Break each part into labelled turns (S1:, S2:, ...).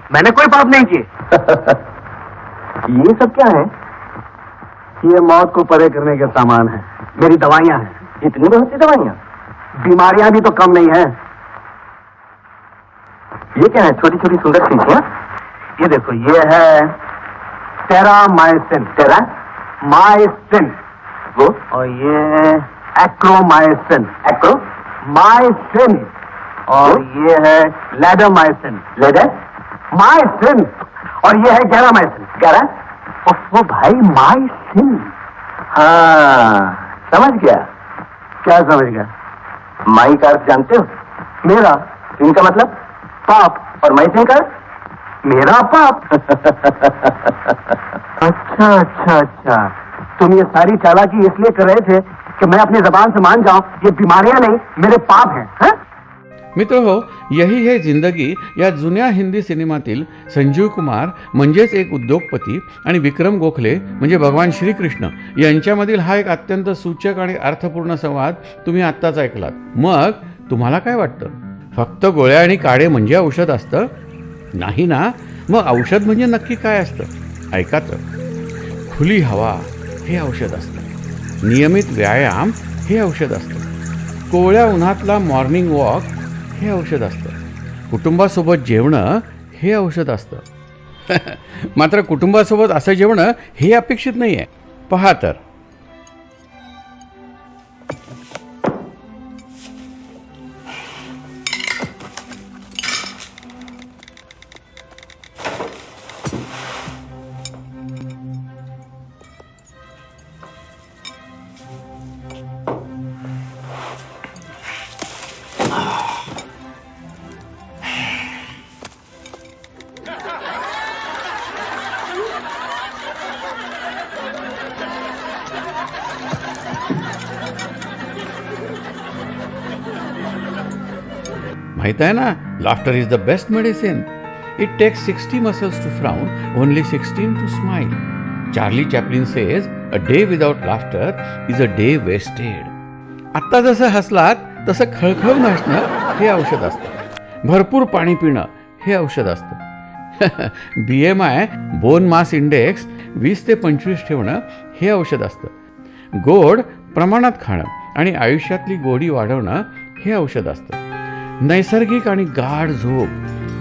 S1: मैंने कोई पाप नहीं किए।
S2: ये सब क्या है?
S1: ये मौत को परे करने के सामान है, मेरी दवाइयां हैं।
S2: इतनी बहुत सी दवाइयाँ?
S1: बीमारियां भी तो कम नहीं है।
S2: ये क्या है? छोटी छोटी सुंदर शीशियाँ?
S1: ये देखो, ये है टेरामाइसिन। टेरामाइसिन।
S2: वो?
S1: और ये है एक्रोमाइसिन। एक्रोमाइसिन। और ये है लैडोमाइसिन। लैडोमाइसिन। और ये है गैरामाइसिन। गैरा? वो भाई माइसिन।
S2: हाँ, समझ गया।
S1: क्या समझ गया?
S2: माई का अर्थ जानते हो?
S1: मेरा
S2: इनका मतलब
S1: पाप।
S2: और माई का अर्थ?
S1: मेरा पाप। अच्छा अच्छा अच्छा, तुम ये सारी चालाकी इसलिए कर रहे थे कि मैं अपनी जबान से मान जाऊं ये बीमारियां नहीं, मेरे पाप हैं, हैं?
S3: मित्र हो, यही है जिंदगी या जुन्या हिंदी सिनेमातील संजीव कुमार म्हणजेच एक उद्योगपती आणि विक्रम गोखले म्हणजे भगवान श्रीकृष्ण यांच्यामधील हा एक अत्यंत सूचक आणि अर्थपूर्ण संवाद तुम्ही आत्ताच ऐकलात. मग तुम्हाला काय वाटतं? फक्त गोळ्या आणि काढे म्हणजे औषध असतं? नाही ना. मग औषध म्हणजे नक्की काय असतं? ऐका तर. खुली हवा हे औषध असतं. नियमित व्यायाम हे औषध असतं. कोवळ्या उन्हातला मॉर्निंग वॉक हे औषध असतं. कुटुंबासोबत जेवणं हे औषध असतं. मात्र कुटुंबासोबत असं जेवणं हे अपेक्षित नाही आहे. पहा तर. माहित आहे ना, laughter is the best medicine. It takes 60 muscles to frown, only 16 to smile. Charlie Chaplin says a day without laughter is a day wasted. आत्ता जसं हसलात तसं खळखळून हसणं हे औषध असतं. भरपूर पाणी पिणं हे औषध असतं. BMI बोन मास इंडेक्स 20 ते 25 ठेवणं हे औषध असतं. गोड प्रमाणात खाणं आणि आयुष्यातली गोडी वाढवणं हे औषध असतं. नैसर्गिक आणि गाढ झोप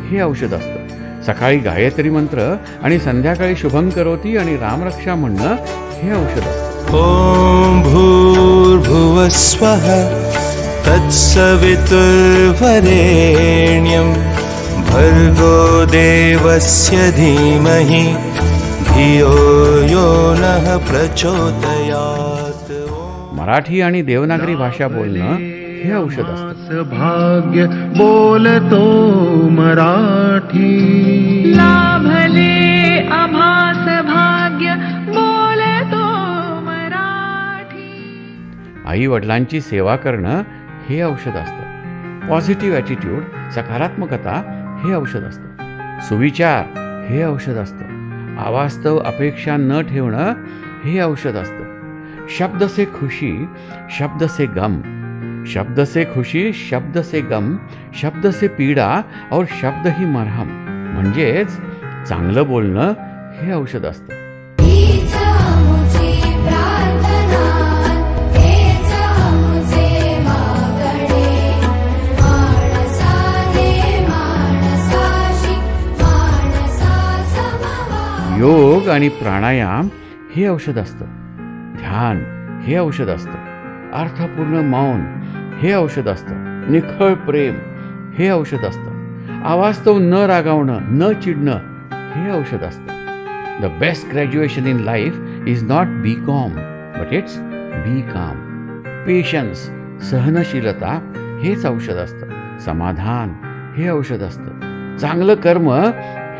S3: हे औषध असतं. सकाळी गायत्री मंत्र आणि संध्याकाळी शुभं करोती आणि रामरक्षा म्हणणं हे औषध असतं.
S4: ओम भूर्भुवः स्वः तत्सवितुर्वरेण्यं भर्गो देवस्य धीमहि धियो यो नः प्रचोदयात्.
S3: मराठी आणि देवनागरी भाषा बोलणं हे औषध असतं.
S5: भाग्य बोलतो मराठी,
S6: लाभले आभास भाग्य बोलतो मराठी.
S3: आई वडिलांची सेवा करणं हे औषध असतं. पॉझिटिव्ह ॲटिट्यूड, सकारात्मकता हे औषध असतं. सुविचार हे औषध असतं. अवास्तव अपेक्षा न ठेवणं हे औषध असतं. शब्द से खुशी, शब्द से गम. शब्द से खुशी, शब्द से गम, शब्द से पीडा और शब्द ही मरहम. म्हणजेच चांगलं बोलणं हे औषध असतं. योग आणि प्राणायाम हे औषध असतं. ध्यान हे औषध असतं. अर्थपूर्ण मौन हे औषध असतं. निखळ प्रेम हे औषध असतं. अवास्तव न रागावणं, न चिडणं हे औषध असतं. The best graduation in life is not BCom but it's be calm. Patience, सहनशीलता हेच औषध असतं. समाधान हे औषध असतं. चांगलं कर्म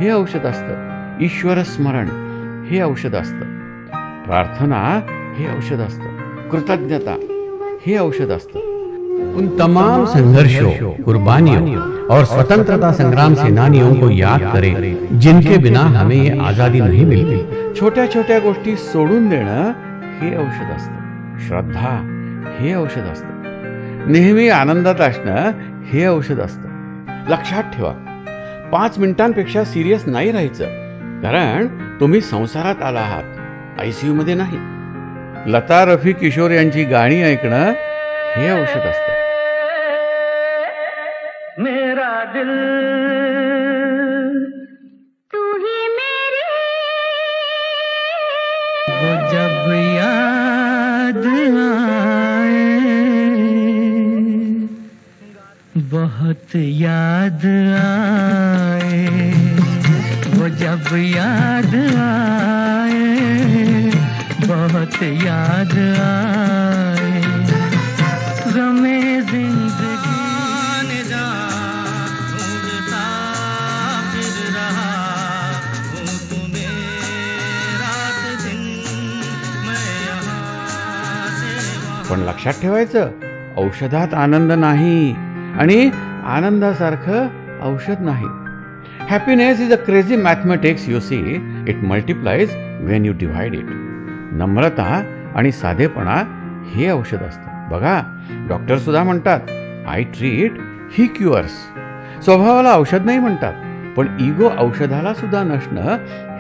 S3: हे औषध असतं. ईश्वर स्मरण हे औषध असतं. प्रार्थना हे औषध असतं. कृतज्ञता हे औषध असतं.
S7: उन तमाम संघर्षों, कुर्बानियों और स्वतंत्रता संग्राम सेनानियों को याद करें जिनके बिना हमें ये आज़ादी नहीं मिलती.
S3: छोट्या छोट्या गोष्टी सोडून देणं हे औषध असतं. श्रद्धा हे औषध असतं. नेहमी आनंदात असणं हे औषध असतं. लक्षात ठेवा, 5 मिनिटांपेक्षा सिरियस नाही राहायचं, कारण तुम्ही संसारात आला आहात, ICU मध्ये नाही. लता, रफी, किशोर यांची गाणी ऐकणं हे औषध असतं.
S1: मेरा दिल
S6: तू ही मेरी
S5: वो जब याद आए, बहुत याद आए, वो जब याद आए, बहुत याद आए, गमे जिंदगी जा ढूंढता फिर रहा हूँ तुम्हें, रात दिन मैं यहाँ से वहाँ.
S3: पण लक्षात ठेवायचं, औषधात आनंद नाही आणि आनंदासारखं औषध नाही. Happiness is a crazy mathematics, you see, it multiplies when you divide it. नम्रता आणि साधेपणा हे औषध असतं. बघा, डॉक्टर सुद्धा म्हणतात, आय ट्रीट, ही क्युअर्स. स्वभावाला औषध नाही म्हणतात, पण इगो औषधाला सुद्धा नसणं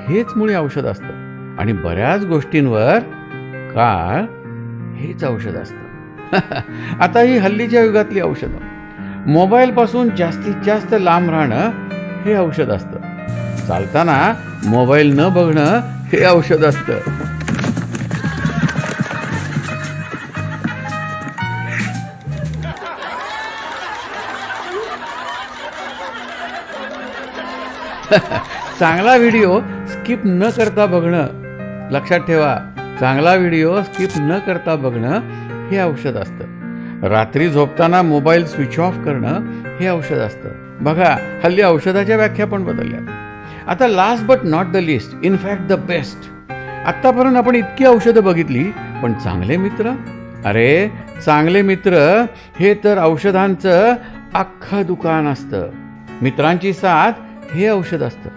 S3: हेच मुळे औषध असतं. आणि बऱ्याच गोष्टींवर काळ हेच औषध असतं. आता ही हल्लीच्या युगातली औषधं, मोबाईलपासून जास्तीत जास्त लांब राहणं हे औषध असतं. चालताना मोबाईल न बघणं हे औषध असतं. चांगला व्हिडिओ स्किप न करता बघणं, लक्षात ठेवा, चांगला व्हिडिओ स्किप न करता बघणं हे औषध असतं. रात्री झोपताना मोबाईल स्विच ऑफ करणं हे औषध असतं. बघा, हल्ली औषधाच्या व्याख्या पण बदलल्या. आता last but not the list, in fact the best. आत्तापर्यंत आपण इतकी औषधं बघितली, पण चांगले मित्र, अरे चांगले मित्र हे तर औषधांचं अख्खं दुकान असतं. मित्रांची साथ हे औषध असतं.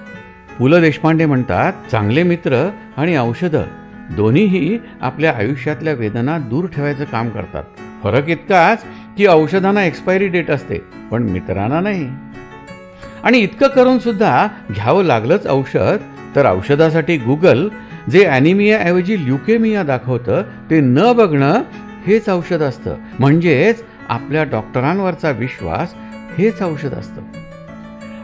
S3: पु ल देशपांडे म्हणतात, चांगले मित्र आणि औषधं दोन्हीही आपल्या आयुष्यातल्या वेदना दूर ठेवायचं काम करतात. फरक इतकाच की औषधांना एक्सपायरी डेट असते, पण मित्रांना नाही. आणि इतकं करून सुद्धा घ्यावं लागलंच औषध, तर औषधासाठी गुगल जे ॲनिमियाऐवजी ल्युकेमिया दाखवतं ते न बघणं हेच औषध असतं. म्हणजेच आपल्या डॉक्टरांवरचा विश्वास हेच औषध असतं.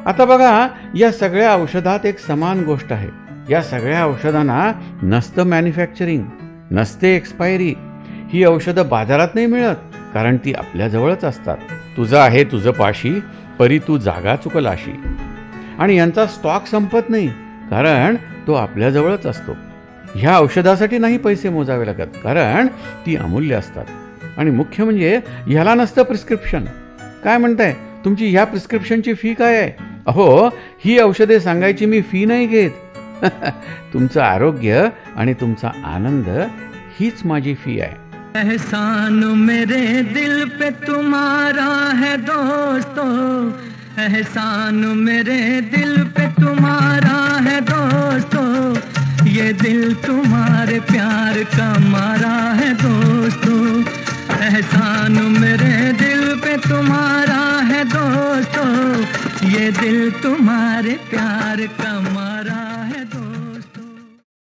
S3: आता बघा, या सगळ्या औषधात एक समान गोष्ट आहे. या सगळ्या औषधांना नसतं मॅन्युफॅक्चरिंग, नसते एक्सपायरी. ही औषधं बाजारात नाही मिळत, कारण ती आपल्याजवळच असतात. तुझं आहे तुझं पाशी, परी तू जागा चुकलाशी. आणि यांचा स्टॉक संपत नाही, कारण तो आपल्याजवळच असतो. ह्या औषधासाठी नाही पैसे मोजावे लागत, कारण ती अमूल्य असतात. आणि मुख्य म्हणजे ह्याला नसतं प्रिस्क्रिप्शन. काय म्हणताय, तुमची ह्या प्रिस्क्रिप्शनची फी काय आहे? अहो, ही औषधे सांगायची मी फी नाही घेत. तुमचं आरोग्य आणि तुमचा आनंद हीच माझी फी आहे.
S5: एहसान मेरे दिल पे तुम्हारा है दोस्तों, एहसान मेरे दिल पे तुम्हारा है दोस्तों, ये दिल तुम्हारे प्यार का मारा है दोस्तों, एहसान मेरे दिल पे तुम्हारा है दोस्तों, ये दिल तुम्हारे प्यार का मारा